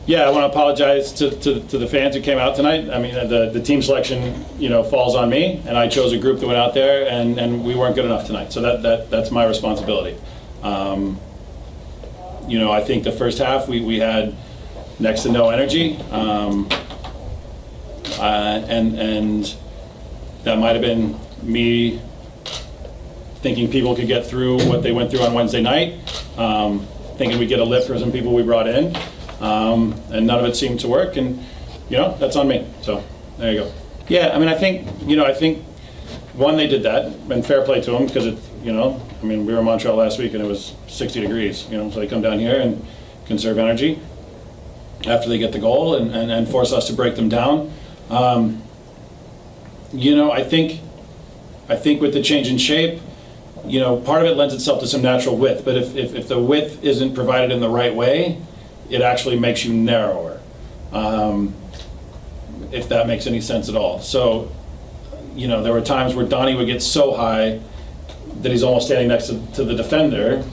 Yeah, I want to apologize to the fans who came out tonight. I mean, the team selection, falls on me, and I chose a group that went out there, and we weren't good enough tonight. So that's my responsibility. I think the first half we had next to no energy, and that might have been me thinking people could get through what they went through on Wednesday night, thinking we'd get a lift for some people we brought in, and none of it seemed to work, and that's on me. So there you go. Yeah, I mean, I think one, they did that, and fair play to them, because we were in Montreal last week and it was 60 degrees, so they come down here and conserve energy after they get the goal and force us to break them down. I think with the change in shape, part of it lends itself to some natural width, but if the width isn't provided in the right way, it actually makes you narrower, if that makes any sense at all. So, there were times where Donnie would get so high that he's almost standing next to the defender,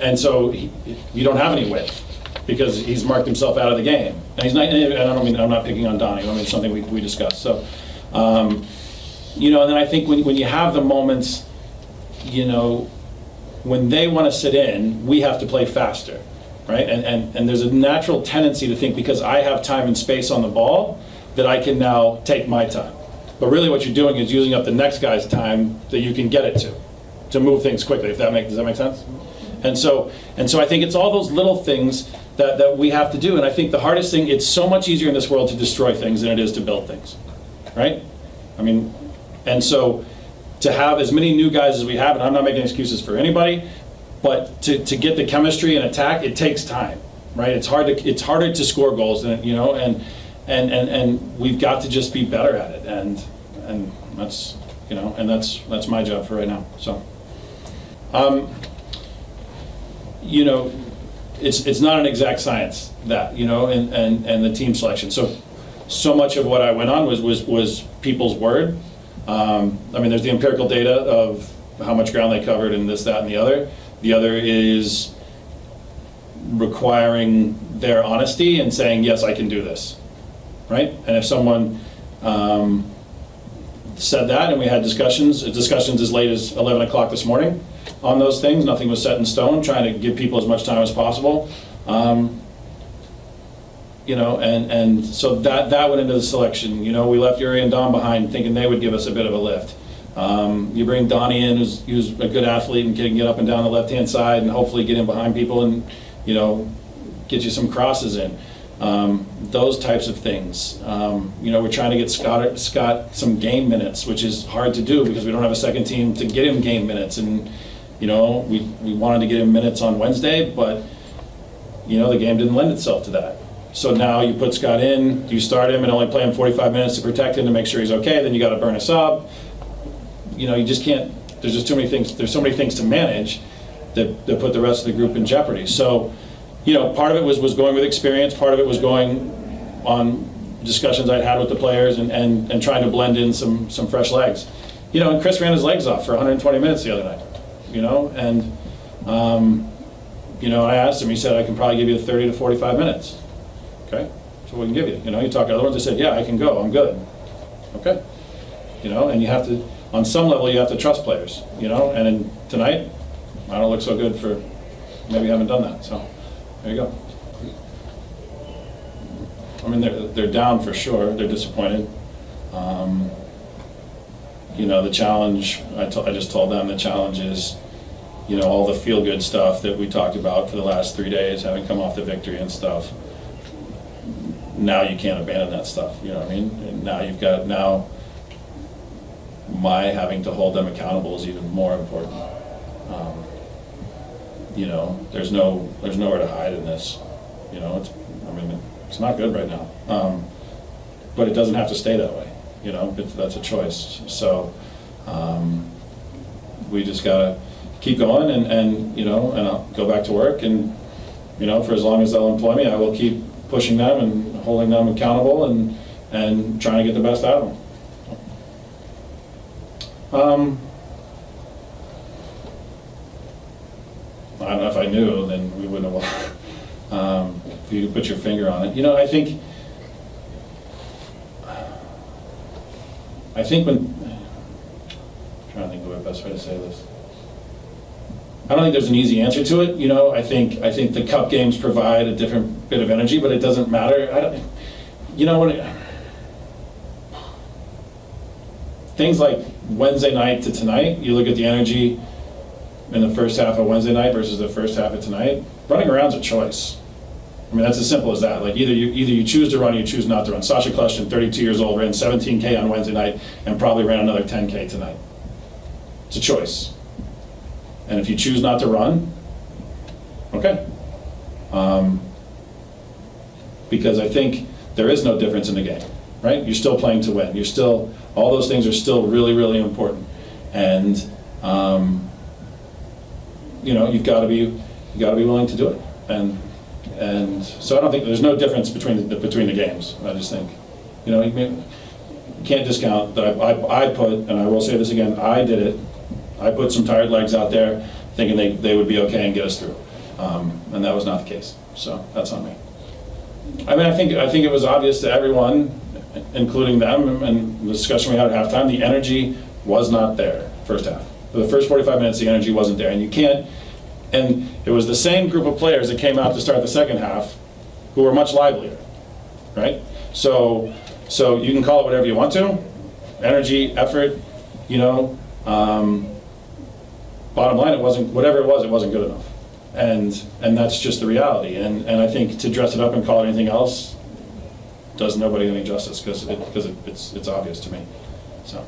and so you don't have any width because he's marked himself out of the game. And he's not. I'm not picking on Donnie. I mean, it's something we discussed. So, and then I think when you have the moments, when they want to sit in, we have to play faster, right? And there's a natural tendency to think because I have time and space on the ball that I can now take my time. But really what you're doing is using up the next guy's time that you can get it to move things quickly, does that make sense? And so I think it's all those little things that we have to do, and I think the hardest thing, it's so much easier in this world to destroy things than it is to build things, right? I mean, and so to have as many new guys as we have, and I'm not making excuses for anybody, but to get the chemistry and attack, it takes time, right? It's harder to score goals than and we've got to just be better at it, and that's that's my job for right now. So, it's not an exact science that and the team selection. So much of what I went on was people's word. I mean, there's the empirical data of how much ground they covered and this, that, and the other. The other is requiring their honesty and saying, yes, I can do this. Right? And if someone said that, and we had discussions as late as 11 o'clock this morning on those things, nothing was set in stone, trying to give people as much time as possible. And so that went into the selection. We left Yuri and Dom behind thinking they would give us a bit of a lift. You bring Donnie in, who's a good athlete and can get up and down the left-hand side and hopefully get in behind people and, get you some crosses in. Those types of things. We're trying to get Scott some game minutes, which is hard to do because we don't have a second team to get him game minutes. And, we wanted to get him minutes on Wednesday, but, the game didn't lend itself to that. So now you put Scott in, you start him and only play him 45 minutes to protect him to make sure he's okay, then you got to burn a sub. You just can't, there's just too many things, there's so many things to manage that put the rest of the group in jeopardy. So, part of it was going with experience, part of it was going on discussions I'd had with the players and trying to blend in some fresh legs. And Chris ran his legs off for 120 minutes the other night, and I asked him, he said, I can probably give you 30 to 45 minutes. Okay, so we can give you. You talk to other ones, they said, yeah, I can go, I'm good. Okay, and you have to, on some level, you have to trust players, and tonight, I don't look so good for maybe haven't done that, so there you go. I mean, they're down for sure, they're disappointed. The challenge, I just told them the challenge is, all the feel-good stuff that we talked about for the last 3 days, having come off the victory and stuff. Now you can't abandon that stuff, you know what I mean? And now my having to hold them accountable is even more important. There's nowhere to hide in this. It's not good right now. But it doesn't have to stay that way. That's a choice. So we just gotta keep going and I'll go back to work and for as long as they'll employ me, I will keep pushing them and holding them accountable and trying to get the best out of them. I don't know, if I knew, then we wouldn't have If you could put your finger on it. You know, I think when, I'm trying to think of the best way to say this. I don't think there's an easy answer to it. You know, I think the cup games provide a different bit of energy, but it doesn't matter. You know what? Things like Wednesday night to tonight, you look at the energy in the first half of Wednesday night versus the first half of tonight. Running around's a choice. I mean, that's as simple as that. Like either you choose to run or you choose not to run. Sasha Kleshtin, 32 years old, ran 17K on Wednesday night and probably ran another 10K tonight. It's a choice. And if you choose not to run, okay. Because I think there is no difference in the game, right? You're still playing to win. You're still, all those things are still really, really important. And you know, you've got to be willing to do it. And so I don't think there's no difference between the games. I just think, you know, you can't discount that I put, and I will say this again, I did it. I put some tired legs out there thinking they would be okay and get us through. And that was not the case. So that's on me. I mean, I think it was obvious to everyone, including them, and the discussion we had at halftime, the energy was not there first half. For the first 45 minutes, the energy wasn't there. And you can't, and it was the same group of players that came out to start the second half who were much livelier, right? So you can call it whatever you want to, energy, effort, you know, bottom line, it wasn't, whatever it wasn't good enough. And that's just the reality. And I think to dress it up and call it anything else does nobody any justice, because it's obvious to me. So.